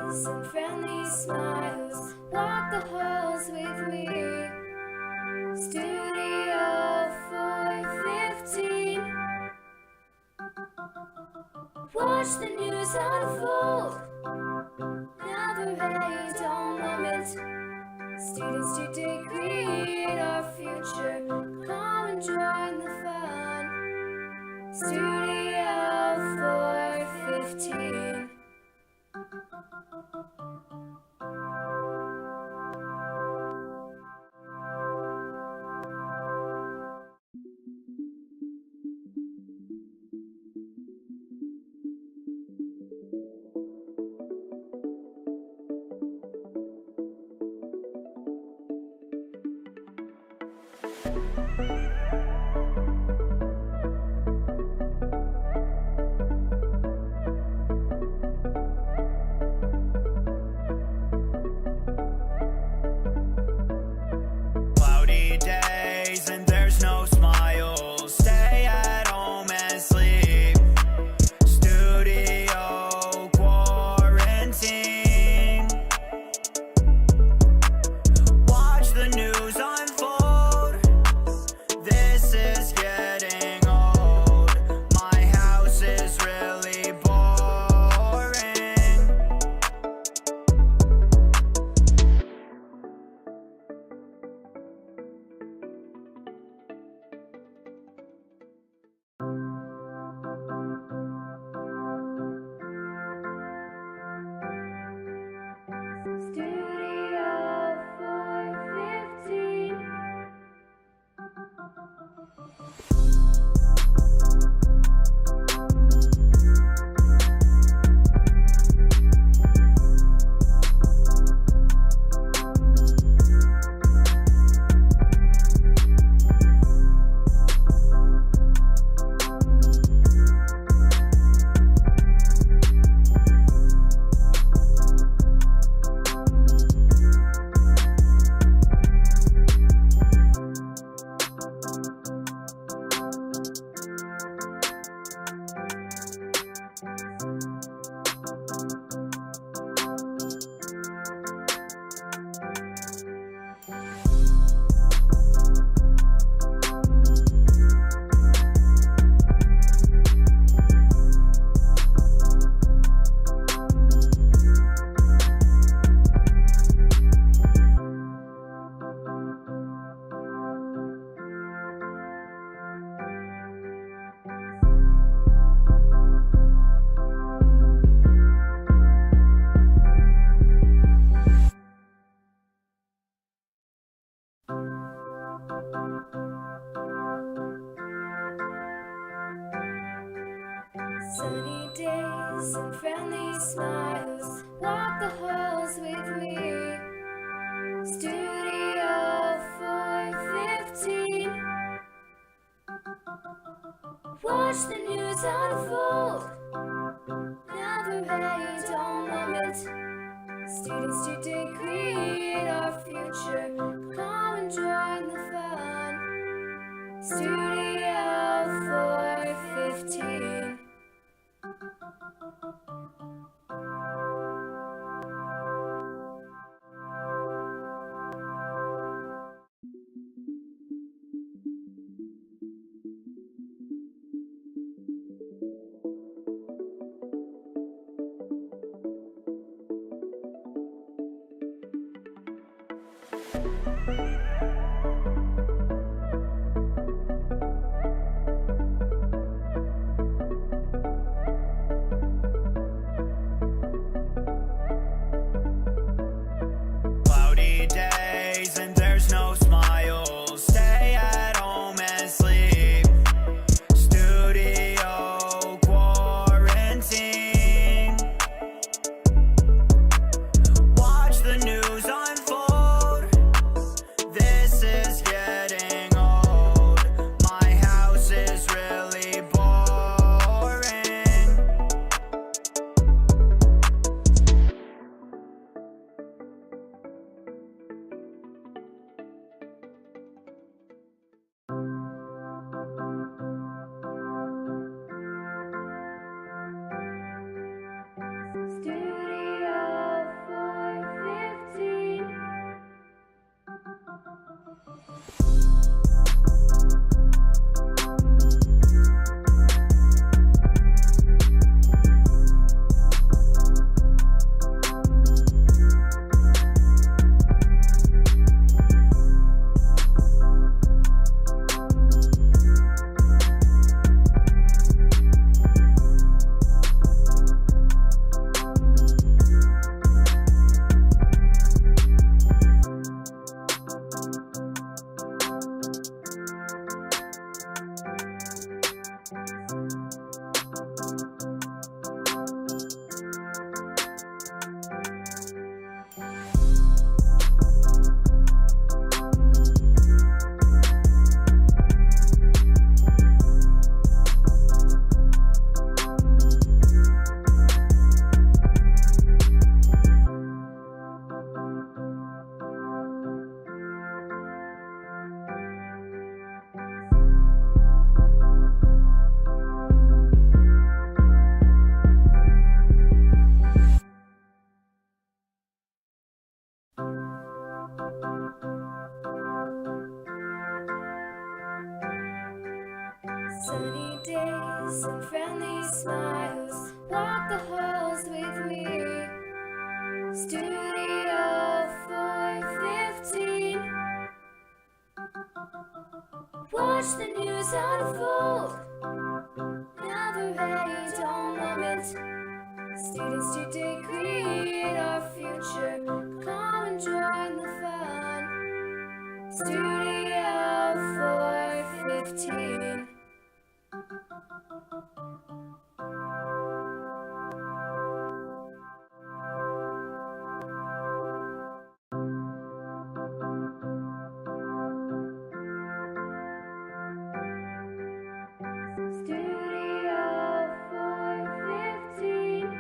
days and friendly smiles walk the halls with me. Studio 415. Watch the news unfold. Never hate on moment. Students today create our future. Come and join the fun. Studio 415. Cloudy days and there's no smiles. Stay at home and sleep. Studio quarantine. Watch the news unfold. This is getting old. My house is really boring. Studio 415. Sunny days and friendly smiles walk the halls with me. Studio 415. Watch the news unfold. Never hate on moment. Students today create our future. Come and join the fun. Studio 415. Cloudy days and there's no smiles. Stay at home and sleep. Studio quarantine. Watch the news unfold. Sunny days and friendly smiles walk the halls with me. Studio 415. Watch the news unfold. Never a dull moment. Students today create our future. Come and join the fun. Studio 415. Studio 415.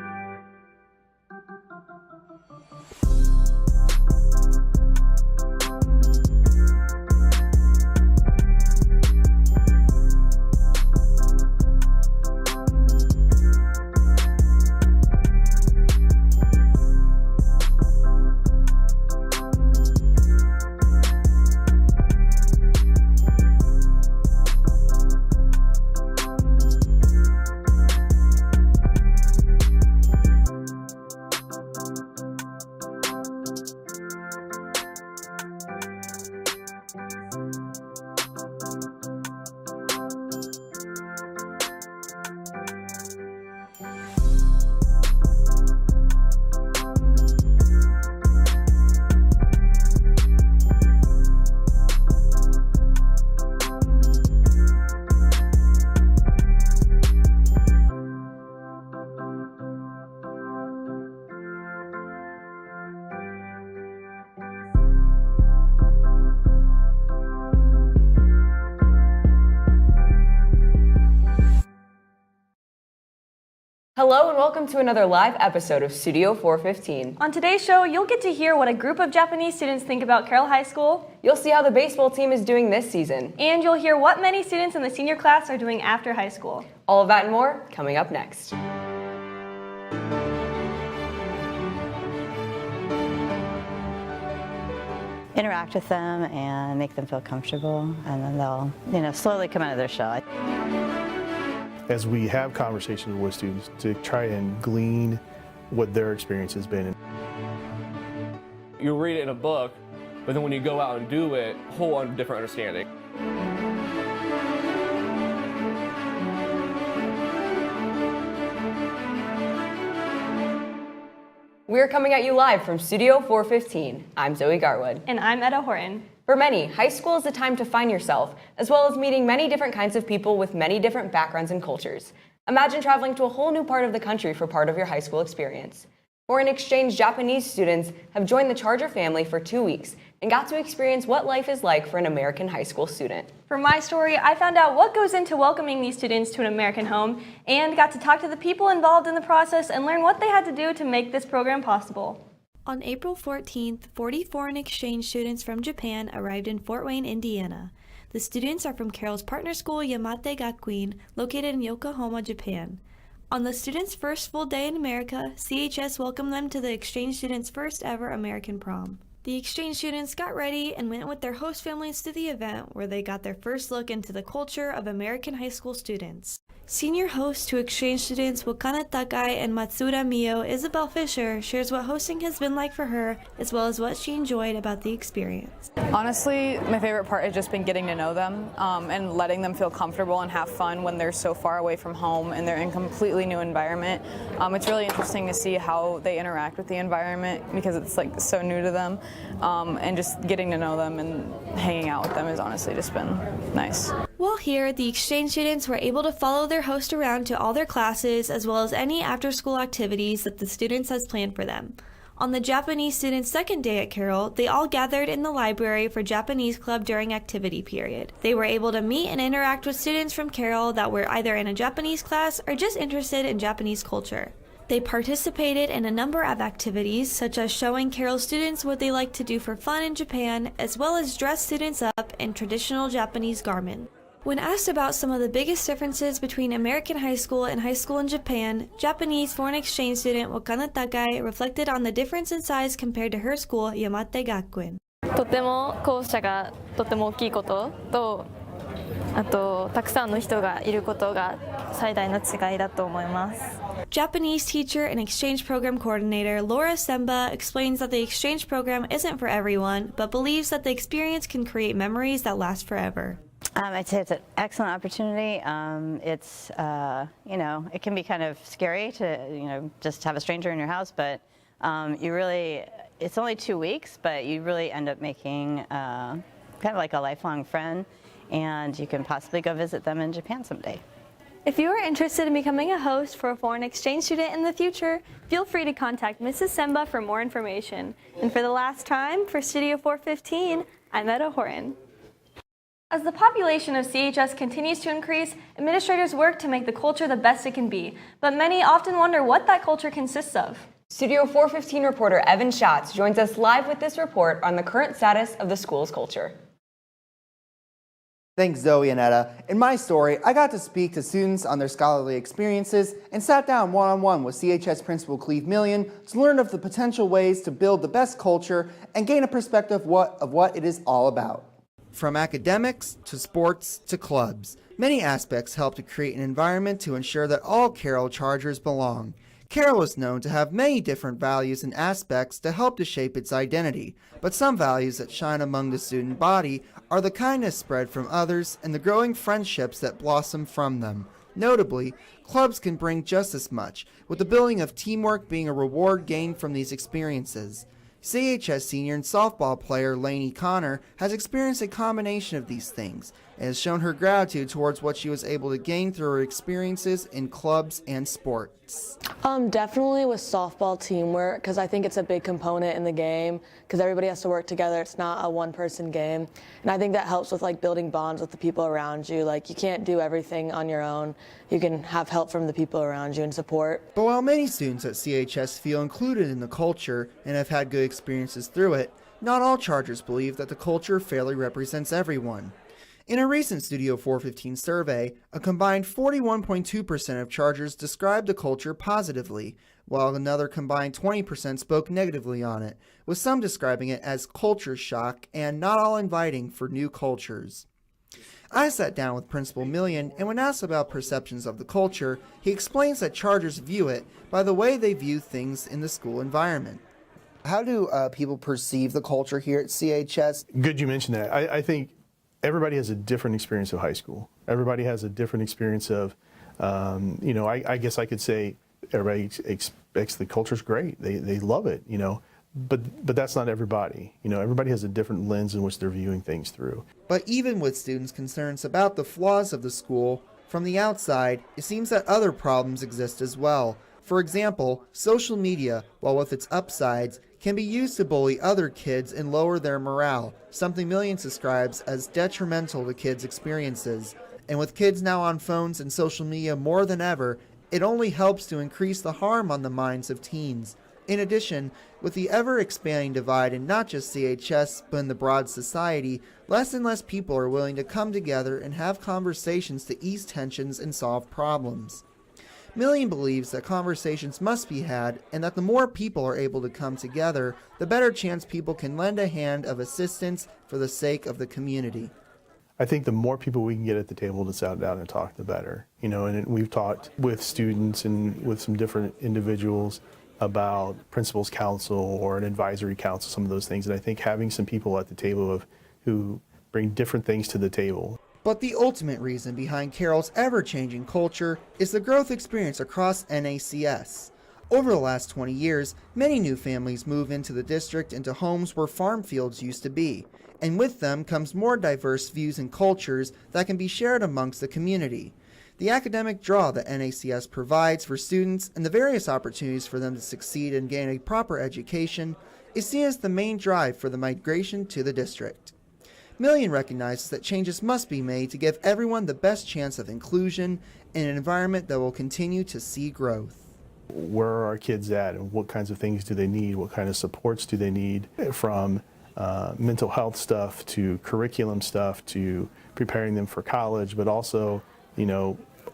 Hello and welcome to another live episode of Studio 415. On today's show, you'll get to hear what a group of Japanese students think about Carroll High School. You'll see how the baseball team is doing this season. And you'll hear what many students in the senior class are doing after high school. All of that and more coming up next. Interact with them and make them feel comfortable, and then they'll, slowly come out of their shell. As we have conversations with students to try and glean what their experience has been. You read it in a book, but then when you go out and do it, whole different understanding. We're coming at you live from Studio 415. I'm Zoe Garwood. And I'm Etta Horton. For many, high school is a time to find yourself, as well as meeting many different kinds of people with many different backgrounds and cultures. Imagine traveling to a whole new part of the country for part of your high school experience. Foreign exchange Japanese students have joined the Charger family for 2 weeks and got to experience what life is like for an American high school student. For my story, I found out what goes into welcoming these students to an American home and got to talk to the people involved in the process and learn what they had to do to make this program possible. On April 14th, 40 foreign exchange students from Japan arrived in Fort Wayne, Indiana. The students are from Carroll's partner school, Yamate Gakuin, located in Yokohama, Japan. On the students' first full day in America, CHS welcomed them to the exchange students' first ever American prom. The exchange students got ready and went with their host families to the event, where they got their first look into the culture of American high school students. Senior host to exchange students Wakana Takai and Matsuda Mio, Isabel Fisher, shares what hosting has been like for her, as well as what she enjoyed about the experience. Honestly, my favorite part has just been getting to know them and letting them feel comfortable and have fun when they're so far away from home and they're in a completely new environment. It's really interesting to see how they interact with the environment because it's like so new to them, and just getting to know them and hanging out with them has honestly just been nice. While here, the exchange students were able to follow their host around to all their classes, as well as any after-school activities that the students has planned for them. On the Japanese students' second day at Carroll, they all gathered in the library for Japanese Club during activity period. They were able to meet and interact with students from Carroll that were either in a Japanese class or just interested in Japanese culture. They participated in a number of activities, such as showing Carroll students what they like to do for fun in Japan, as well as dress students up in traditional Japanese garments. When asked about some of the biggest differences between American high school and high school in Japan, Japanese foreign exchange student Wakana Takai reflected on the difference in size compared to her school, Yamate Gakuin. とても校舎がとても大きいこととあとたくさんの人がいることが最大の違いだと思います。 Japanese teacher and exchange program coordinator Laura Semba explains that the exchange program isn't for everyone, but believes that the experience can create memories that last forever. I'd say it's an excellent opportunity. It's, it can be kind of scary to, just have a stranger in your house, but it's only 2 weeks, but you really end up making kind of like a lifelong friend, and you can possibly go visit them in Japan someday. If you are interested in becoming a host for a foreign exchange student in the future, feel free to contact Mrs. Semba for more information. And for the last time, for Studio 415, I'm Etta Horan. As the population of CHS continues to increase, administrators work to make the culture the best it can be, but many often wonder what that culture consists of. Studio 415 reporter Evan Schatz joins us live with this report on the current status of the school's culture. Thanks, Zoe and Etta. In my story, I got to speak to students on their scholarly experiences and sat down one-on-one with CHS Principal Cleve Million to learn of the potential ways to build the best culture and gain a perspective of what it is all about. From academics to sports to clubs, many aspects help to create an environment to ensure that all Carroll Chargers belong. Carroll is known to have many different values and aspects to help to shape its identity, but some values that shine among the student body are the kindness spread from others and the growing friendships that blossom from them. Notably, clubs can bring just as much, with the building of teamwork being a reward gained from these experiences. CHS senior and softball player Lainey Connor has experienced a combination of these things and has shown her gratitude towards what she was able to gain through her experiences in clubs and sports. Definitely with softball teamwork, because I think it's a big component in the game because everybody has to work together. It's not a one-person game, and I think that helps with like building bonds with the people around you. Like you can't do everything on your own. You can have help from the people around you and support. But while many students at CHS feel included in the culture and have had good experiences through it, not all Chargers believe that the culture fairly represents everyone. In a recent Studio 415 survey, a combined 41.2% of Chargers described the culture positively, while another combined 20% spoke negatively on it, with some describing it as culture shock and not all inviting for new cultures. I sat down with Principal Million, and when asked about perceptions of the culture, he explains that Chargers view it by the way they view things in the school environment. How do people perceive the culture here at CHS? Good you mentioned that. I think everybody has a different experience of high school. Everybody has a different experience of, I guess I could say everybody expects the culture's great. They love it, but that's not everybody. Everybody has a different lens in which they're viewing things through. But even with students' concerns about the flaws of the school, from the outside, it seems that other problems exist as well. For example, social media, while with its upsides, can be used to bully other kids and lower their morale, something Millions describes as detrimental to kids' experiences. And with kids now on phones and social media more than ever, it only helps to increase the harm on the minds of teens. In addition, with the ever-expanding divide in not just CHS, but in the broad society, less and less people are willing to come together and have conversations to ease tensions and solve problems. Million believes that conversations must be had, and that the more people are able to come together, the better chance people can lend a hand of assistance for the sake of the community. I think the more people we can get at the table to sit down and talk, the better. And we've talked with students and with some different individuals about principals council or an advisory council, some of those things. And I think having some people at the table who bring different things to the table. But the ultimate reason behind Carroll's ever-changing culture is the growth experience across NACS. Over the last 20 years, many new families move into the district into homes where farm fields used to be, and with them comes more diverse views and cultures that can be shared amongst the community. The academic draw that NACS provides for students and the various opportunities for them to succeed and gain a proper education is seen as the main drive for the migration to the district. Million recognizes that changes must be made to give everyone the best chance of inclusion in an environment that will continue to see growth. Where are our kids at, and what kinds of things do they need? What kind of supports do they need, from mental health stuff to curriculum stuff to preparing them for college, but also,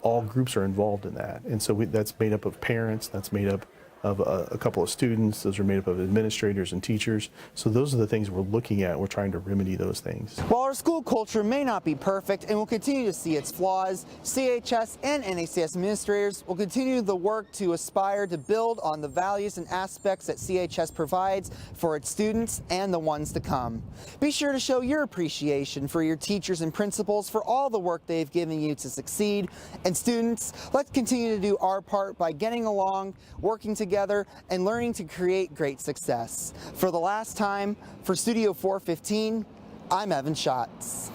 all groups are involved in that. And so that's made up of parents, that's made up of a couple of students. Those are made up of administrators and teachers. So those are the things we're looking at. We're trying to remedy those things. While our school culture may not be perfect and will continue to see its flaws, CHS and NACS administrators will continue the work to aspire to build on the values and aspects that CHS provides for its students and the ones to come. Be sure to show your appreciation for your teachers and principals for all the work they've given you to succeed. And students, let's continue to do our part by getting along, working together, and learning to create great success. For the last time, for Studio 415, I'm Evan Schatz.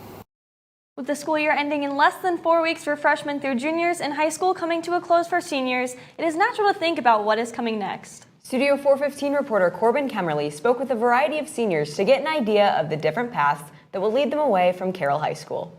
With the school year ending in less than 4 weeks for freshmen through juniors and high school coming to a close for seniors, it is natural to think about what is coming next. Studio 415 reporter Corbin Kemmerly spoke with a variety of seniors to get an idea of the different paths that will lead them away from Carroll High School.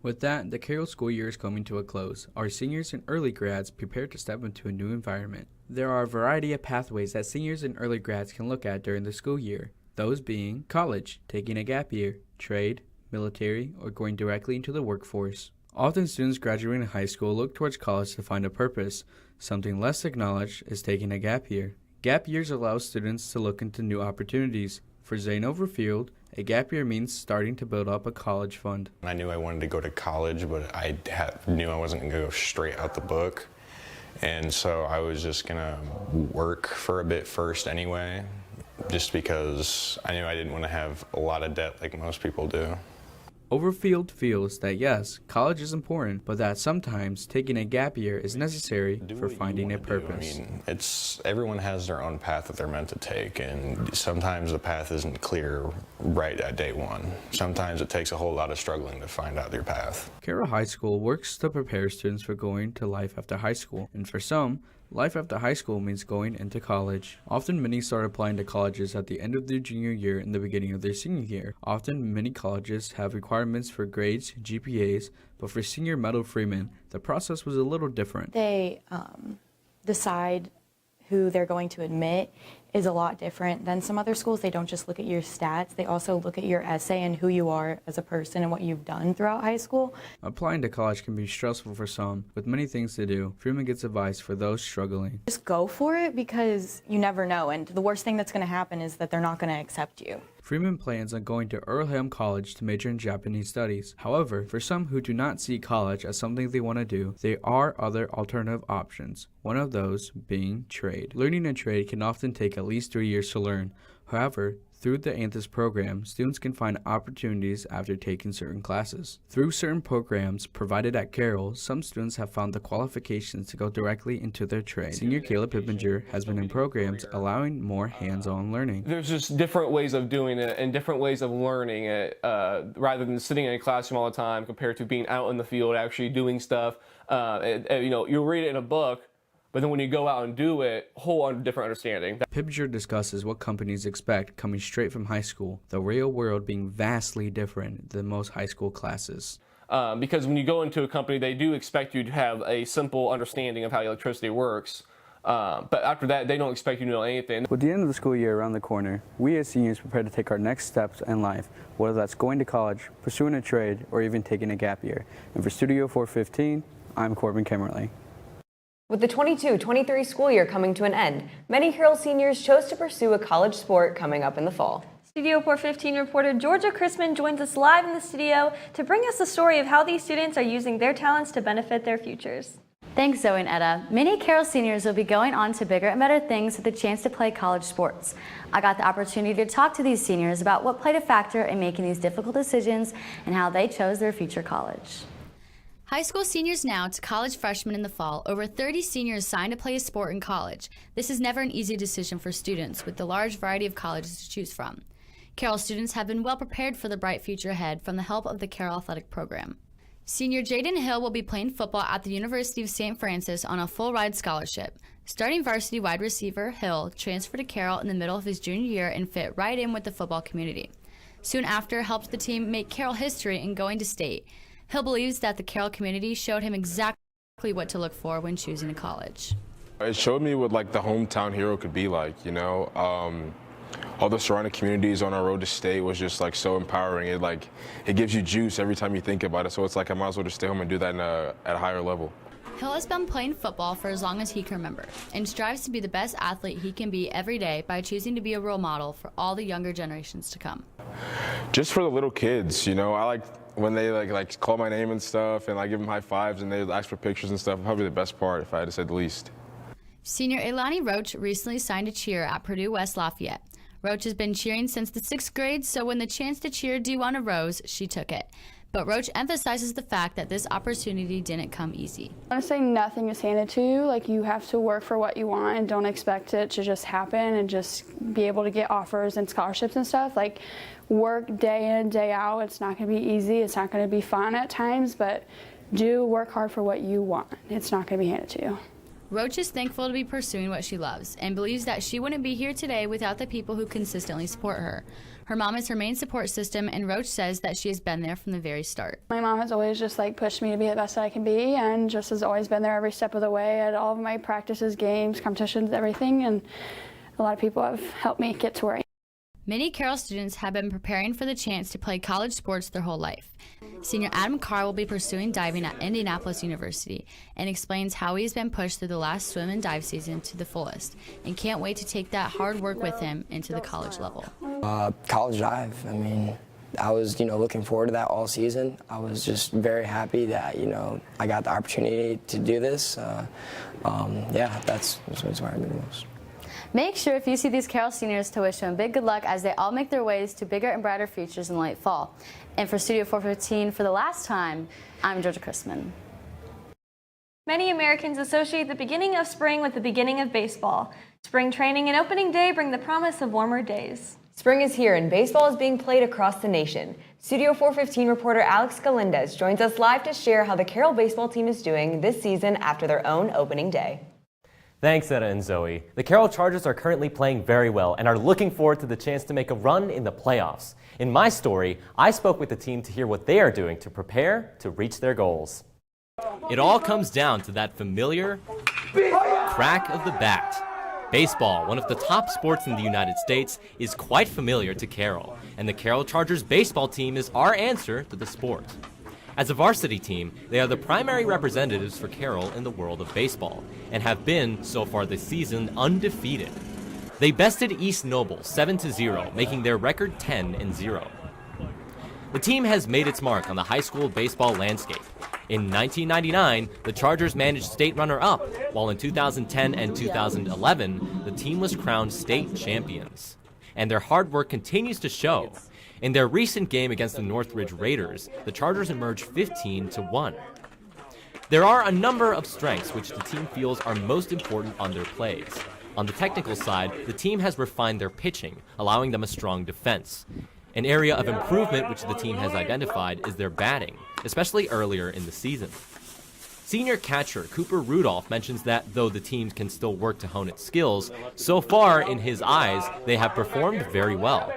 With that, the Carroll school year is coming to a close. Our seniors and early grads prepare to step into a new environment. There are a variety of pathways that seniors and early grads can look at during the school year, those being college, taking a gap year, trade, military, or going directly into the workforce. Often students graduating high school look towards college to find a purpose. Something less acknowledged is taking a gap year. Gap years allow students to look into new opportunities. For Zane Overfield, a gap year means starting to build up a college fund. I knew I wanted to go to college, but I knew I wasn't going to go straight out the book. And so I was just going to work for a bit first anyway, just because I knew I didn't want to have a lot of debt like most people do. Overfield feels that yes, college is important, but that sometimes taking a gap year is necessary for finding a purpose. I mean, everyone has their own path that they're meant to take, and sometimes the path isn't clear right at day one. Sometimes it takes a whole lot of struggling to find out your path. Carroll High School works to prepare students for going to life after high school, and for some, life after high school means going into college. Often many start applying to colleges at the end of their junior year and the beginning of their senior year. Often many colleges have requirements for grades, GPAs, but for senior Meadow Freeman, the process was a little different. They decide who they're going to admit is a lot different than some other schools. They don't just look at your stats, they also look at your essay and who you are as a person and what you've done throughout high school. Applying to college can be stressful for some. With many things to do, Freeman gets advice for those struggling. Just go for it because you never know, and the worst thing that's going to happen is that they're not going to accept you. Freeman plans on going to Earlham College to major in Japanese studies. However, for some who do not see college as something they want to do, there are other alternative options, one of those being trade. Learning a trade can often take at least 3 years to learn. However, through the ANTHUS program, students can find opportunities after taking certain classes. Through certain programs provided at Carroll, some students have found the qualifications to go directly into their trade. Senior Caleb Pippinger has been in programs allowing more hands-on learning. There's just different ways of doing it and different ways of learning it, rather than sitting in a classroom all the time compared to being out in the field, actually doing stuff. You'll read it in a book, but then when you go out and do it, whole different understanding. Pippinger discusses what companies expect coming straight from high school, the real world being vastly different than most high school classes. Because when you go into a company, they do expect you to have a simple understanding of how electricity works. But after that, they don't expect you to know anything. With the end of the school year around the corner, we as seniors prepare to take our next steps in life, whether that's going to college, pursuing a trade, or even taking a gap year. And for Studio 415, I'm Corbin Kemmerly. With the 22-23 school year coming to an end, many Carroll seniors chose to pursue a college sport coming up in the fall. Studio 415 reporter Georgia Chrisman joins us live in the studio to bring us the story of how these students are using their talents to benefit their futures. Thanks, Zoe and Etta. Many Carroll seniors will be going on to bigger and better things with the chance to play college sports. I got the opportunity to talk to these seniors about what played a factor in making these difficult decisions and how they chose their future college. High school seniors now to college freshmen in the fall, over 30 seniors signed to play a sport in college. This is never an easy decision for students with the large variety of colleges to choose from. Carroll students have been well prepared for the bright future ahead from the help of the Carroll Athletic Program. Senior Jaden Hill will be playing football at the University of St. Francis on a full-ride scholarship. Starting varsity wide receiver Hill transferred to Carroll in the middle of his junior year and fit right in with the football community. Soon after, helped the team make Carroll history in going to state. Hill believes that the Carroll community showed him exactly what to look for when choosing a college. It showed me what the hometown hero could be like, all the surrounding communities on our road to state was just so empowering. It gives you juice every time you think about it. So it's I might as well just stay home and do that at a higher level. Hill has been playing football for as long as he can remember and strives to be the best athlete he can be every day by choosing to be a role model for all the younger generations to come. Just for the little kids, you know, I like when they like call my name and stuff, and I give them high fives and they ask for pictures and stuff. Probably the best part, if I had to say the least. Senior Elani Roach recently signed to cheer at Purdue West Lafayette. Roach has been cheering since the 6th grade, so when the chance to cheer D1 arose, she took it. But Roach emphasizes the fact that this opportunity didn't come easy. I want to say nothing is handed to you. Like, you have to work for what you want and don't expect it to just happen and just be able to get offers and scholarships and stuff. Like, work day in, day out. It's not going to be easy. It's not going to be fun at times, but do work hard for what you want. It's not going to be handed to you. Roach is thankful to be pursuing what she loves and believes that she wouldn't be here today without the people who consistently support her. Her mom is her main support system, and Roach says that she has been there from the very start. My mom has always just pushed me to be the best that I can be, and just has always been there every step of the way at all of my practices, games, competitions, everything, and a lot of people have helped me get to where I am. Many Carroll students have been preparing for the chance to play college sports their whole life. Senior Adam Carr will be pursuing diving at Indianapolis University and explains how he has been pushed through the last swim and dive season to the fullest and can't wait to take that hard work with him into the college level. College dive, I mean, I was, looking forward to that all season. I was just very happy that, I got the opportunity to do this. That's what's inspired me the most. Make sure if you see these Carroll seniors to wish them big good luck as they all make their ways to bigger and brighter futures in late fall. And for Studio 415 for the last time, I'm Georgia Chrisman. Many Americans associate the beginning of spring with the beginning of baseball. Spring training and opening day bring the promise of warmer days. Spring is here and baseball is being played across the nation. Studio 415 reporter Alex Galindez joins us live to share how the Carroll baseball team is doing this season after their own opening day. Thanks, Etta and Zoe. The Carroll Chargers are currently playing very well and are looking forward to the chance to make a run in the playoffs. In my story, I spoke with the team to hear what they are doing to prepare to reach their goals. It all comes down to that familiar crack of the bat. Baseball, one of the top sports in the United States, is quite familiar to Carroll, and the Carroll Chargers baseball team is our answer to the sport. As a varsity team, they are the primary representatives for Carroll in the world of baseball, and have been, so far this season, undefeated. They bested East Noble 7-0, making their record 10-0. The team has made its mark on the high school baseball landscape. In 1999, the Chargers managed state runner-up, while in 2010 and 2011, the team was crowned state champions. And their hard work continues to show. In their recent game against the Northridge Raiders, the Chargers emerged 15-1. There are a number of strengths which the team feels are most important on their plays. On the technical side, the team has refined their pitching, allowing them a strong defense. An area of improvement which the team has identified is their batting, especially earlier in the season. Senior catcher Cooper Rudolph mentions that though the team can still work to hone its skills, so far, in his eyes, they have performed very well.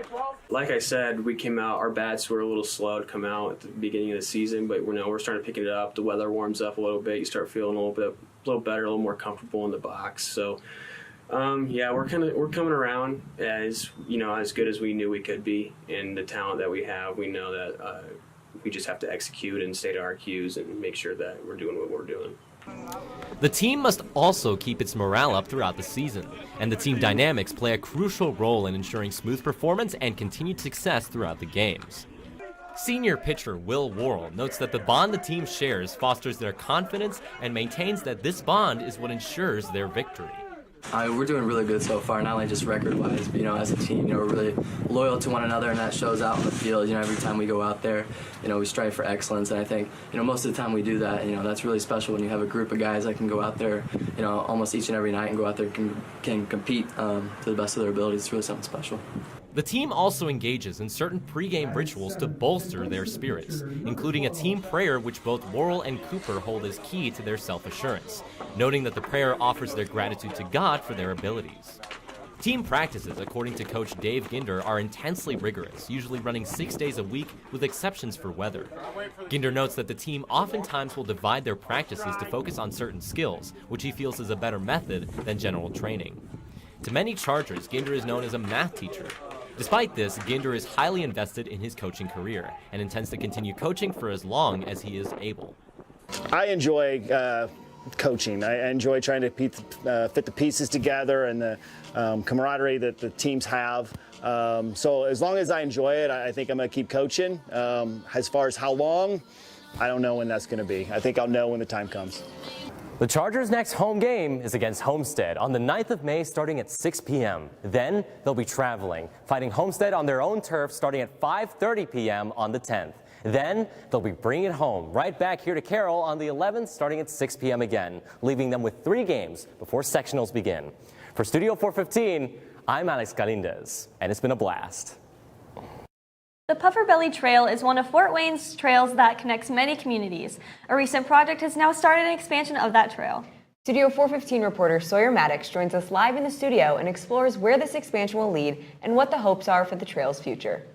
Like I said, we came out, our bats were a little slow to come out at the beginning of the season, but we're starting to pick it up. The weather warms up a little bit. You start feeling a little better, a little more comfortable in the box. So, we're coming around as good as we knew we could be, and the talent that we have. We know that we just have to execute and stay to our cues and make sure that we're doing what we're doing. The team must also keep its morale up throughout the season, and the team dynamics play a crucial role in ensuring smooth performance and continued success throughout the games. Senior pitcher Will Worrell notes that the bond the team shares fosters their confidence and maintains that this bond is what ensures their victory. We're doing really good so far, not only just record-wise, but, as a team, we're really loyal to one another, and that shows out in the field. Every time we go out there, we strive for excellence, and I think, most of the time we do that. That's really special when you have a group of guys that can go out there, almost each and every night and go out there and can compete to the best of their abilities. It's really something special. The team also engages in certain pregame rituals to bolster their spirits, including a team prayer which both Worrell and Cooper hold as key to their self-assurance, noting that the prayer offers their gratitude to God for their abilities. Team practices, according to Coach Dave Ginder, are intensely rigorous, usually running 6 days a week with exceptions for weather. Ginder notes that the team oftentimes will divide their practices to focus on certain skills, which he feels is a better method than general training. To many Chargers, Ginder is known as a math teacher. Despite this, Ginder is highly invested in his coaching career and intends to continue coaching for as long as he is able. I enjoy coaching. I enjoy trying to fit the pieces together and the camaraderie that the teams have. So as long as I enjoy it, I think I'm going to keep coaching. As far as how long, I don't know when that's going to be. I think I'll know when the time comes. The Chargers' next home game is against Homestead on the 9th of May starting at 6 p.m. Then they'll be traveling, fighting Homestead on their own turf starting at 5:30 p.m. on the 10th. Then they'll be bringing it home right back here to Carroll on the 11th starting at 6 p.m. again, leaving them with 3 games before sectionals begin. For Studio 415, I'm Alex Galindez, and it's been a blast. The Puffer Belly Trail is one of Fort Wayne's trails that connects many communities. A recent project has now started an expansion of that trail. Studio 415 reporter Sawyer Maddox joins us live in the studio and explores where this expansion will lead and what the hopes are for the trail's future.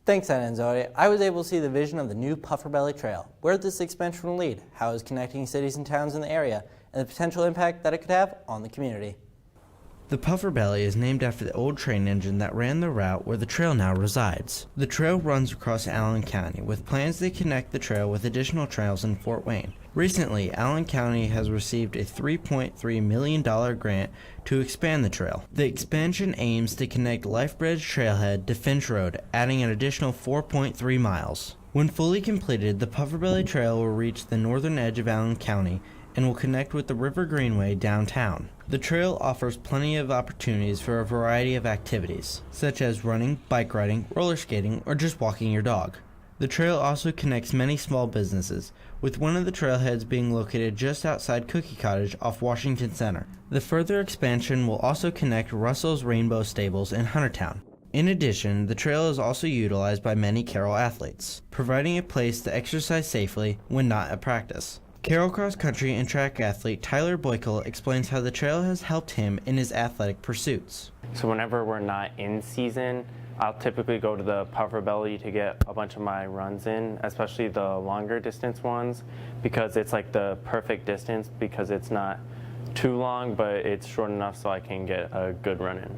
Thanks, Anna and Zoe. I was able to see the vision of the new Puffer Belly Trail, where this expansion will lead, how it's connecting cities and towns in the area, and the potential impact that it could have on the community. The Puffer Belly is named after the old train engine that ran the route where the trail now resides. The trail runs across Allen County, with plans to connect the trail with additional trails in Fort Wayne. Recently, Allen County has received a $3.3 million grant to expand the trail. The expansion aims to connect Lifebridge Trailhead to Finch Road, adding an additional 4.3 miles. When fully completed, the Puffer Belly Trail will reach the northern edge of Allen County and will connect with the River Greenway downtown. The trail offers plenty of opportunities for a variety of activities, such as running, bike riding, roller skating, or just walking your dog. The trail also connects many small businesses, with one of the trailheads being located just outside Cookie Cottage off Washington Center. The further expansion will also connect Russell's Rainbow Stables in Huntertown. In addition, the trail is also utilized by many Carroll athletes, providing a place to exercise safely when not at practice. Carroll cross-country and track athlete Tyler Boykel explains how the trail has helped him in his athletic pursuits. So whenever we're not in season, I'll typically go to the Puffer Belly to get a bunch of my runs in, especially the longer distance ones, because it's like the perfect distance because it's not too long, but it's short enough so I can get a good run in.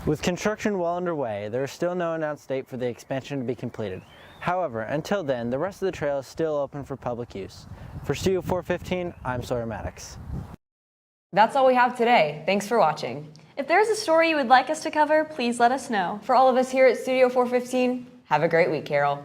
With construction well underway, there is still no announced date for the expansion to be completed. However, until then, the rest of the trail is still open for public use. For Studio 415, I'm Sawyer Maddox. That's all we have today. Thanks for watching. If there's a story you would like us to cover, please let us know. For all of us here at Studio 415, have a great week, Carroll.